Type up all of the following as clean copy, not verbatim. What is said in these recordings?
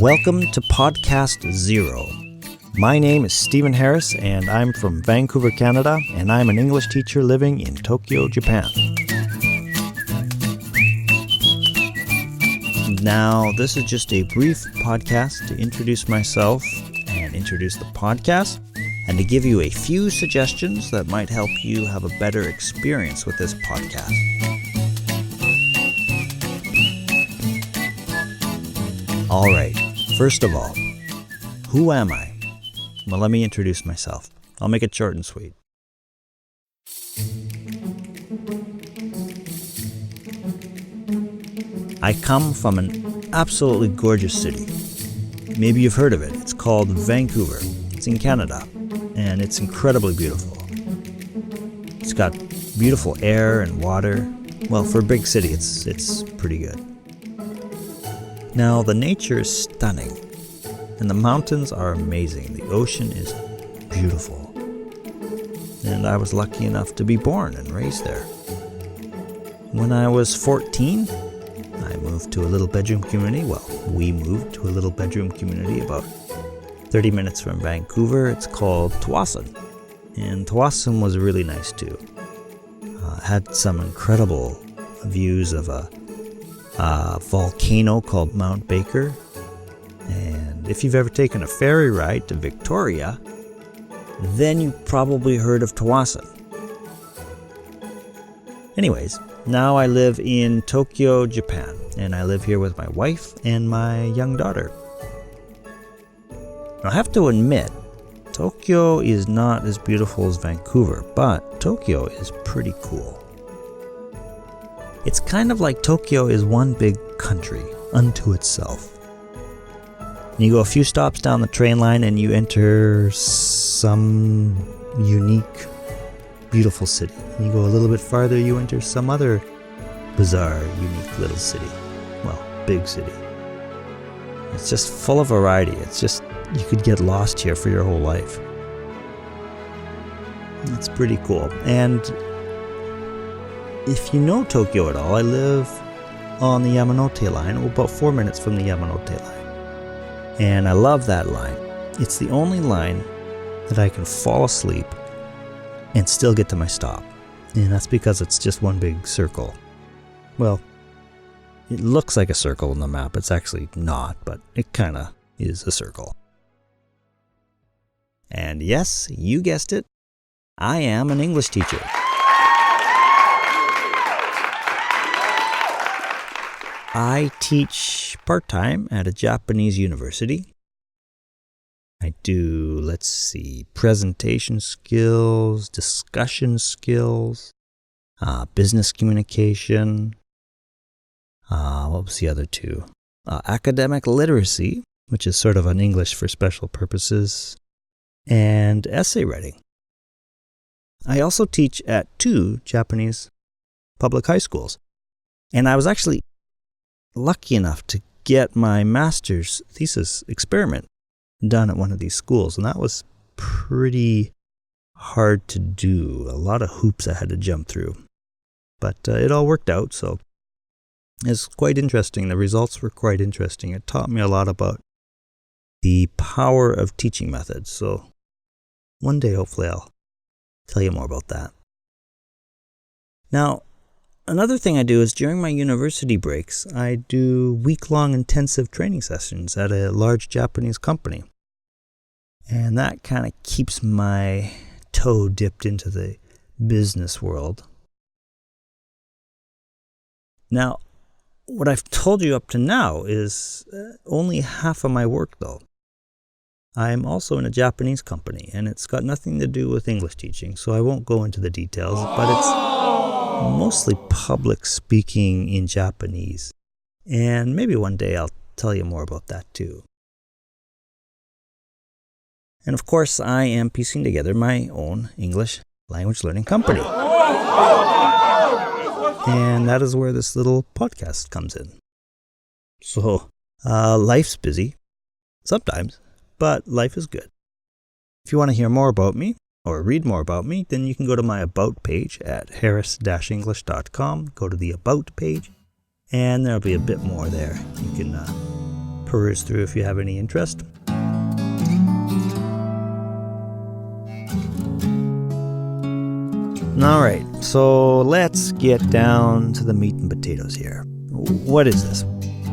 Welcome to Podcast Zero. My name is Stephen Harris, and I'm from Vancouver, Canada, and I'm an English teacher living in Tokyo, Japan. Now, this is just a brief podcast to introduce myself and introduce the podcast, and to give you a few suggestions that might help you have a better experience with this podcast. All right, first of all, who am I? Well, let me introduce myself. I'll make it short and sweet. I come from an absolutely gorgeous city. Maybe you've heard of it. It's called Vancouver. It's in Canada, and it's incredibly beautiful. It's got beautiful air and water. Well, for a big city, it's pretty good. Now, the nature is stunning, and the mountains are amazing. The ocean is beautiful. And I was lucky enough to be born and raised there. When I was 14, I moved to a little bedroom community. Well, we moved to a little bedroom community about 30 minutes from Vancouver. It's called Tsawwassen. And Tsawwassen was really nice too. Had some incredible views of a volcano called Mount Baker. And if you've ever taken a ferry ride to Victoria, then you probably heard of Tsawwassen. Anyways, now I live in Tokyo, Japan, and I live here with my wife and my young daughter. Now, I have to admit, Tokyo is not as beautiful as Vancouver, but Tokyo is pretty cool. It's kind of like Tokyo is one big country unto itself. You go a few stops down the train line and you enter some unique, beautiful city. You go a little bit farther, you enter some other bizarre, unique little city. Well, big city. It's just full of variety. It's just, you could get lost here for your whole life. It's pretty cool. And if you know Tokyo at all, I live on the Yamanote line, about 4 minutes from the Yamanote line. And I love that line. It's the only line that I can fall asleep and still get to my stop. And that's because it's just one big circle. Well, it looks like a circle on the map. It's actually not, but it kind of is a circle. And yes, you guessed it, I am an English teacher. I teach part-time at a Japanese university. I do, presentation skills, discussion skills, business communication. What was the other two? Academic literacy, which is sort of an English for special purposes, and essay writing. I also teach at 2 Japanese public high schools. And I was actually lucky enough to get my master's thesis experiment done at one of these schools, and that was pretty hard to do. A lot of hoops I had to jump through, but it all worked out, so it's quite interesting. The results were quite interesting. It taught me a lot about the power of teaching methods, so one day hopefully I'll tell you more about that. Now, another thing I do is during my university breaks, I do week-long intensive training sessions at a large Japanese company. And that kind of keeps my toe dipped into the business world. Now, what I've told you up to now is only half of my work, though. I'm also in a Japanese company, and it's got nothing to do with English teaching, so I won't go into the details, but it's mostly public speaking in Japanese. And maybe one day I'll tell you more about that too. And of course, I am piecing together my own English language learning company. And that is where this little podcast comes in. So, life's busy, sometimes, but life is good. If you want to hear more about me, or read more about me, then you can go to my About page at harris-english.com. Go to the About page, and there'll be a bit more there. You can peruse through if you have any interest. Alright, so let's get down to the meat and potatoes here. What is this?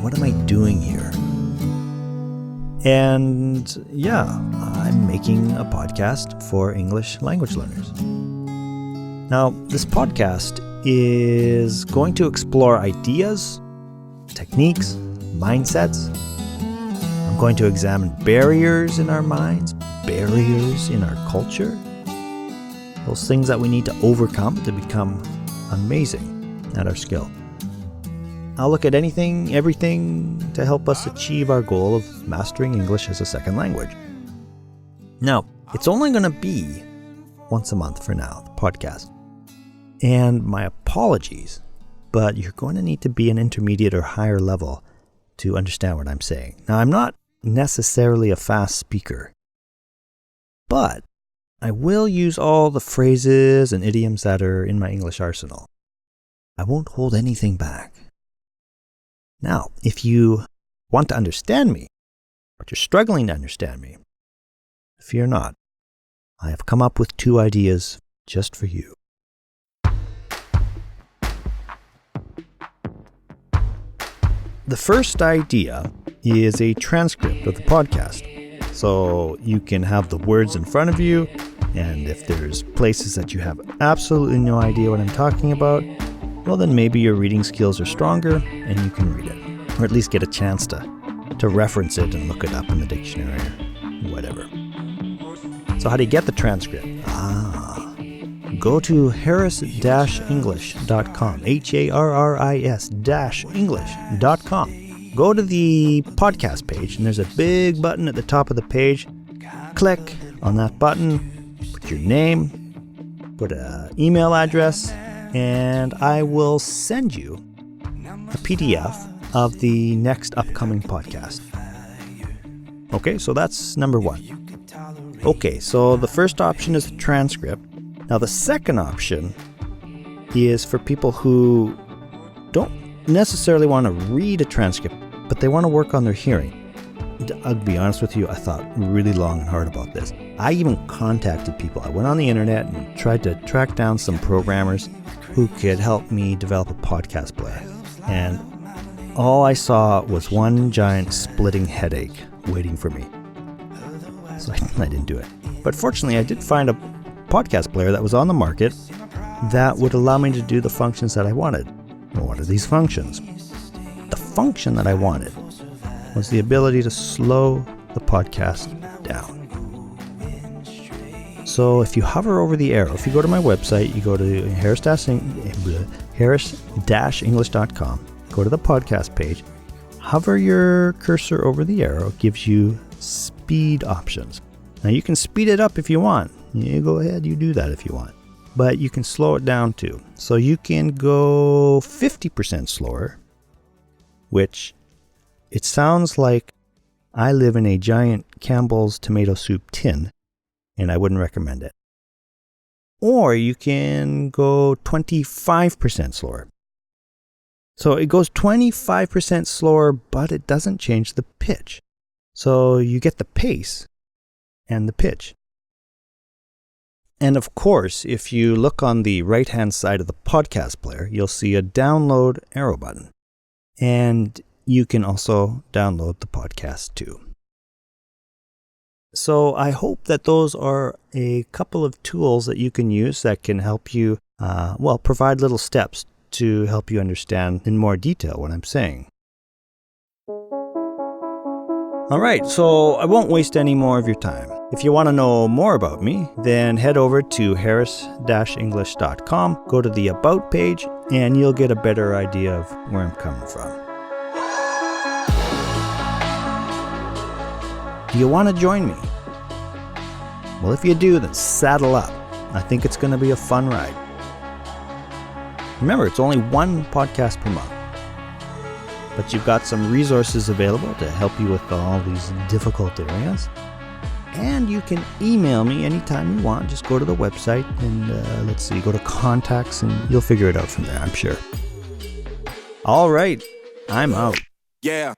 What am I doing here? And yeah, I'm making a podcast for English language learners. Now, this podcast is going to explore ideas, techniques, mindsets. I'm going to examine barriers in our minds, barriers in our culture, those things that we need to overcome to become amazing at our skill. I'll look at anything, everything to help us achieve our goal of mastering English as a second language. Now, it's only going to be once a month for now, the podcast. And my apologies, but you're going to need to be an intermediate or higher level to understand what I'm saying. Now, I'm not necessarily a fast speaker, but I will use all the phrases and idioms that are in my English arsenal. I won't hold anything back. Now, if you want to understand me, but you're struggling to understand me, fear not. I have come up with 2 ideas just for you. The first idea is a transcript of the podcast. So you can have the words in front of you, and if there's places that you have absolutely no idea what I'm talking about, well then maybe your reading skills are stronger and you can read it. Or at least get a chance to reference it and look it up in the dictionary or whatever. So how do you get the transcript? Go to harris-english.com, harris-english.com. Go to the podcast page, and there's a big button at the top of the page. Click on that button, put your name, put an email address, and I will send you a PDF of the next upcoming podcast. Okay, so that's number 1. Okay, so the first option is the transcript. Now the second option is for people who don't necessarily want to read a transcript, but they want to work on their hearing. I'll be honest with you, I thought really long and hard about this. I even contacted people. I went on the internet and tried to track down some programmers who could help me develop a podcast player. And all I saw was one giant splitting headache waiting for me. So I didn't do it. But fortunately, I did find a podcast player that was on the market that would allow me to do the functions that I wanted. Well, what are these functions? The function that I wanted was the ability to slow the podcast down. So if you hover over the arrow, if you go to my website, you go to harris-english.com, go to the podcast page, hover your cursor over the arrow, it gives you speed options. Now you can speed it up if you want. You go ahead, you do that if you want. But you can slow it down too. So you can go 50% slower, which it sounds like I live in a giant Campbell's tomato soup tin, and I wouldn't recommend it. Or you can go 25% slower. So it goes 25% slower, but it doesn't change the pitch. So you get the pace and the pitch. And of course, if you look on the right-hand side of the podcast player, you'll see a download arrow button. And you can also download the podcast too. So I hope that those are a couple of tools that you can use that can help you, provide little steps to help you understand in more detail what I'm saying. All right, so I won't waste any more of your time. If you want to know more about me, then head over to harris-english.com, go to the About page, and you'll get a better idea of where I'm coming from. Do you want to join me? Well, if you do, then saddle up. I think it's going to be a fun ride. Remember, it's only 1 podcast per month. But you've got some resources available to help you with all these difficult areas. And you can email me anytime you want. Just go to the website and go to contacts and you'll figure it out from there, I'm sure. All right, I'm out. Yeah.